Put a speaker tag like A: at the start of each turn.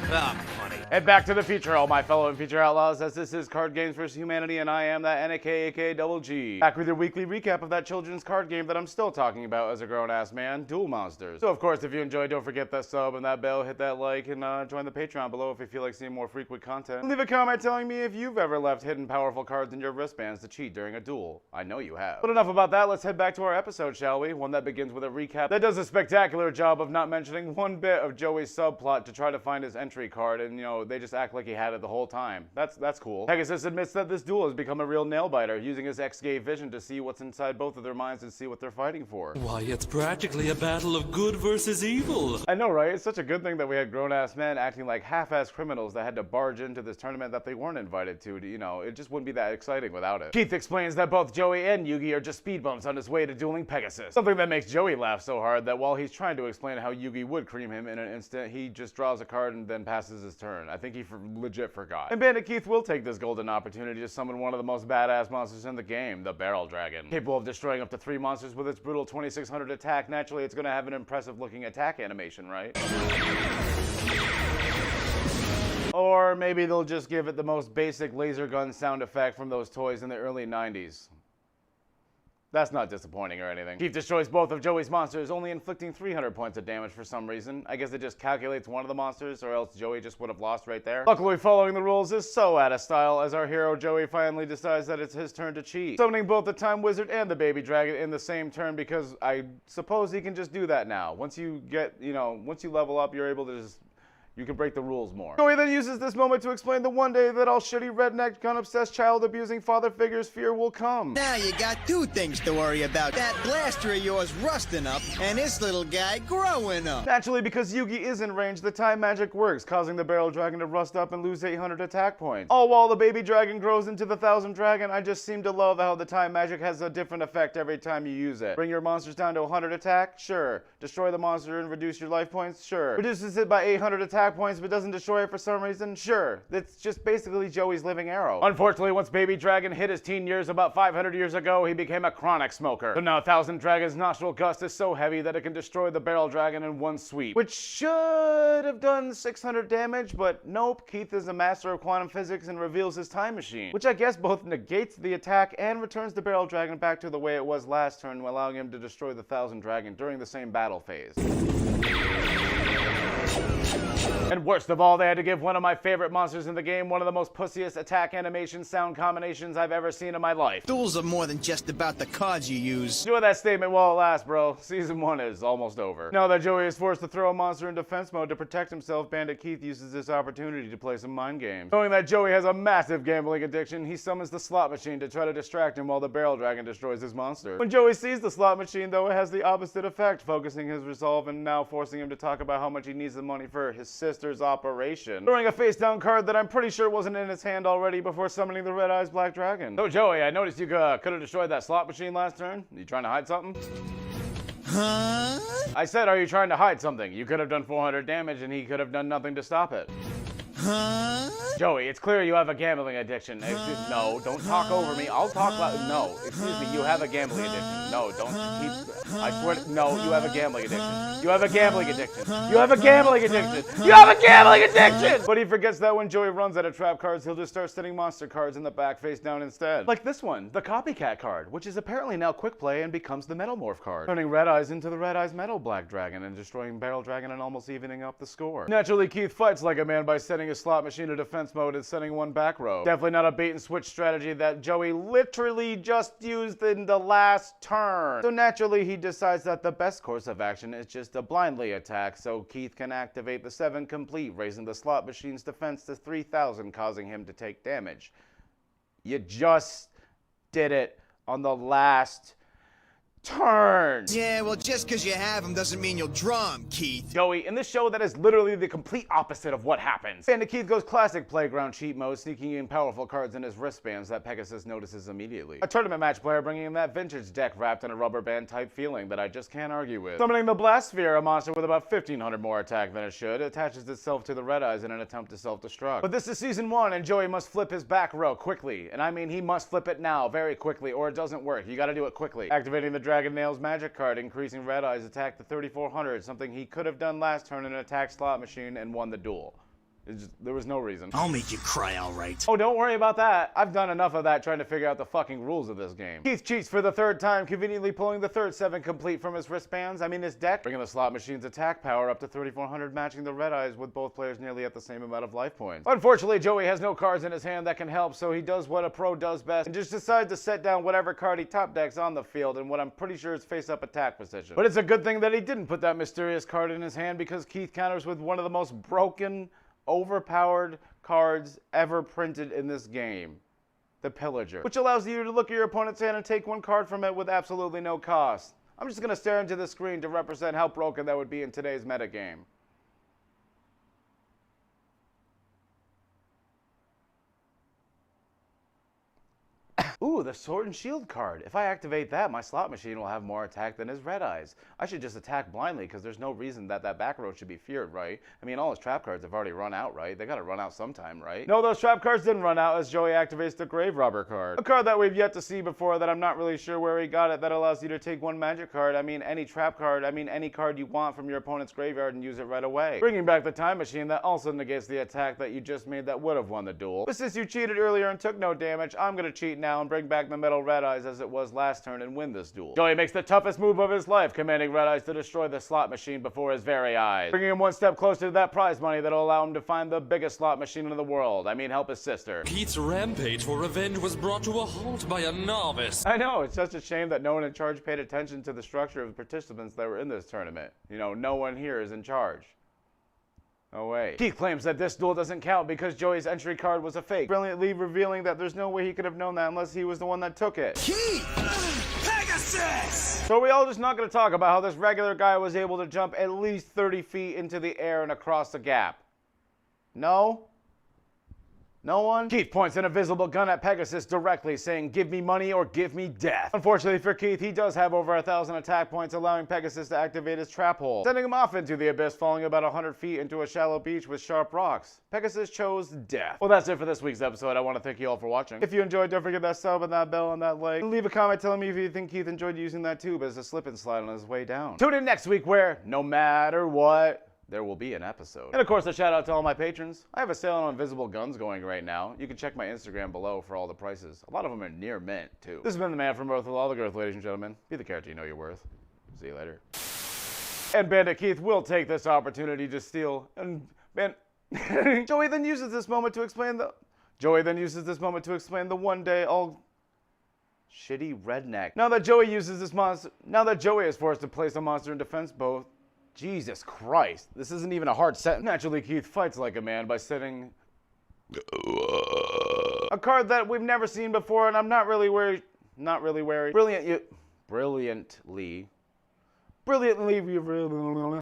A: Funny.
B: And back to the future, all my fellow future outlaws, as this is Card Games vs. Humanity, and I am that NAK double G. Back with your weekly recap of that children's card game that I'm still talking about as a grown-ass man, Duel Monsters. So of course, if you enjoyed, don't forget that sub and that bell, hit that like, and join the Patreon below if you feel like seeing more frequent content. And leave a comment telling me if you've ever left hidden powerful cards in your wristbands to cheat during a duel. I know you have. But enough about that, let's head back to our episode, shall we? One that begins with a recap that does a spectacular job of not mentioning one bit of Joey's subplot to try to find his entry card, and they just act like he had it the whole time. That's cool. Pegasus admits that this duel has become a real nail-biter, using his X-Gay vision to see what's inside both of their minds and see what they're fighting for.
C: Why, it's practically a battle of good versus evil.
B: I know, right? It's such a good thing that we had grown-ass men acting like half-ass criminals that had to barge into this tournament that they weren't invited to, it just wouldn't be that exciting without it. Keith explains that both Joey and Yugi are just speed bumps on his way to dueling Pegasus. Something that makes Joey laugh so hard that while he's trying to explain how Yugi would cream him in an instant, he just draws a card and then passes his turn. I think he legit forgot. And Bandit Keith will take this golden opportunity to summon one of the most badass monsters in the game, the Barrel Dragon. Capable of destroying up to 3 monsters with its brutal 2600 attack, naturally it's going to have an impressive looking attack animation, right? Or maybe they'll just give it the most basic laser gun sound effect from those toys in the early 90s. That's not disappointing or anything. Keith destroys both of Joey's monsters, only inflicting 300 points of damage for some reason. I guess it just calculates one of the monsters, or else Joey just would have lost right there. Luckily, following the rules is so out of style, as our hero Joey finally decides that it's his turn to cheat, summoning both the Time Wizard and the Baby Dragon in the same turn, because I suppose he can just do that now. Once you get, once you level up, you're able to just... you can break the rules more. Joey then uses this moment to explain that one day that all shitty, redneck, gun-obsessed, child-abusing father figures fear will come.
D: Now you got 2 things to worry about. That blaster of yours rusting up, and this little guy growing up.
B: Naturally, because Yugi is in range, the time magic works, causing the Barrel Dragon to rust up and lose 800 attack points. All while the Baby Dragon grows into the 1000 Dragon. I just seem to love how the time magic has a different effect every time you use it. Bring your monsters down to 100 attack? Sure. Destroy the monster and reduce your life points? Sure. Reduces it by 800 attack points but doesn't destroy it for some reason? Sure. That's just basically Joey's living arrow. Unfortunately, once Baby Dragon hit his teen years about 500 years ago, he became a chronic smoker. So now 1000 Dragon's nostril gust is so heavy that it can destroy the Barrel Dragon in one sweep, which should have done 600 damage, but nope, Keith is a master of quantum physics and reveals his time machine, which I guess both negates the attack and returns the Barrel Dragon back to the way it was last turn, allowing him to destroy the 1000 Dragon during the same battle phase. And worst of all, they had to give one of my favorite monsters in the game one of the most pussiest attack animation sound combinations I've ever seen in my life.
D: Duels are more than just about the cards you use.
B: Enjoy that statement while it lasts, bro. Season 1 is almost over. Now that Joey is forced to throw a monster in defense mode to protect himself, Bandit Keith uses this opportunity to play some mind games. Knowing that Joey has a massive gambling addiction, he summons the slot machine to try to distract him while the Barrel Dragon destroys his monster. When Joey sees the slot machine, though, it has the opposite effect, focusing his resolve and now forcing him to talk about how much he needs the money for his sister's operation, throwing a face-down card that I'm pretty sure wasn't in his hand already before summoning the Red Eyes Black Dragon. So Joey, I noticed you could have destroyed that slot machine last turn. You trying to hide something?
D: Huh?
B: I said, are you trying to hide something? You could have done 400 damage and he could have done nothing to stop it.
D: Huh?
B: Joey, it's clear you have a gambling addiction. No, don't talk over me. I'll talk loud. No, excuse me, you have a gambling addiction. No, don't keep... I swear to... No, you have a gambling addiction. You have a gambling addiction. You have a gambling addiction. You have a gambling addiction! But he forgets that when Joey runs out of trap cards, he'll just start sitting monster cards in the back face down instead. Like this one, the Copycat card, which is apparently now quick play and becomes the Metalmorph card, turning Red Eyes into the Red Eyes Metal Black Dragon and destroying Barrel Dragon and almost evening up the score. Naturally, Keith fights like a man by setting his slot machine to defense mode and setting one back row. Definitely not a bait and switch strategy that Joey literally just used in the last turn. So naturally, he decides that the best course of action is just to blindly attack so Keith can activate the 7 complete, raising the slot machine's defense to 3000, causing him to take damage. You just did it on the last turn.
D: Yeah, well, just because you have him doesn't mean you'll draw him, Keith.
B: Joey, in this show, that is literally the complete opposite of what happens. Bandit Keith goes classic playground cheat mode, sneaking in powerful cards in his wristbands that Pegasus notices immediately. A tournament match player bringing in that vintage deck wrapped in a rubber band type feeling that I just can't argue with. Summoning the Blastsphere, a monster with about 1500 more attack than it should, attaches itself to the Red Eyes in an attempt to self-destruct. But this is season 1 and Joey must flip his back row quickly. And I mean, he must flip it now, very quickly, or it doesn't work. You gotta do it quickly. Activating the Dragon Nails magic card, increasing Red Eye's attack to 3,400, something he could have done last turn in an attack slot machine and won the duel. There was no reason.
E: I'll make you cry, all right.
B: Oh, don't worry about that. I've done enough of that trying to figure out the fucking rules of this game. Keith cheats for the third time, conveniently pulling the third 7 complete from his wristbands. His deck, bringing the slot machine's attack power up to 3,400, matching the Red Eyes with both players nearly at the same amount of life points. Unfortunately, Joey has no cards in his hand that can help, so he does what a pro does best and just decides to set down whatever card he top decks on the field in what I'm pretty sure is face-up attack position. But it's a good thing that he didn't put that mysterious card in his hand, because Keith counters with one of the most broken, overpowered cards ever printed in this game, the Pillager, which allows you to look at your opponent's hand and take one card from it with absolutely no cost. I'm just going to stare into the screen to represent how broken that would be in today's metagame. Ooh, the Sword and Shield card. If I activate that, my slot machine will have more attack than his Red Eyes. I should just attack blindly, because there's no reason that back row should be feared, right? All his trap cards have already run out, right? They gotta run out sometime, right? No, those trap cards didn't run out, as Joey activates the Grave Robber card. A card that we've yet to see before, that I'm not really sure where he got it, that allows you to take one magic card, any trap card, any card you want from your opponent's graveyard and use it right away. Bringing back the time machine that also negates the attack that you just made that would have won the duel. But since you cheated earlier and took no damage, I'm gonna cheat now and bring back the metal Red Eyes as it was last turn and win this duel. Joey makes the toughest move of his life, commanding Red Eyes to destroy the slot machine before his very eyes, bringing him one step closer to that prize money that'll allow him to find the biggest slot machine in the world. Help his sister.
C: Keith's rampage for revenge was brought to a halt by a novice.
B: I know, it's such a shame that no one in charge paid attention to the structure of the participants that were in this tournament. No one here is in charge. No way. Keith claims that this duel doesn't count because Joey's entry card was a fake, brilliantly revealing that there's no way he could have known that unless he was the one that took it.
E: Keith! Pegasus!
B: So are we all just not going to talk about how this regular guy was able to jump at least 30 feet into the air and across the gap? No? No one? Keith points an invisible gun at Pegasus directly, saying, "Give me money or give me death." Unfortunately for Keith, he does have over 1,000 attack points, allowing Pegasus to activate his trap hole, sending him off into the abyss, falling about 100 feet into a shallow beach with sharp rocks. Pegasus chose death. Well, that's it for this week's episode. I want to thank you all for watching. If you enjoyed, don't forget that sub and that bell and that like. Leave a comment telling me if you think Keith enjoyed using that tube as a slip and slide on his way down. Tune in next week where, no matter what, there will be an episode. And of course, a shout out to all my patrons. I have a sale on invisible guns going right now. You can check my Instagram below for all the prices. A lot of them are near mint, too. This has been the man from Earth with all the girth, ladies and gentlemen. Be the character you know you're worth. See you later. And Bandit Keith will take this opportunity to steal Joey then uses this moment to explain the one day all shitty redneck. Now that Joey is forced to place a monster in defense both. Jesus Christ, this isn't even a hard set. Naturally, Keith fights like a man by setting a card that we've never seen before, and I'm not really wary. Brilliantly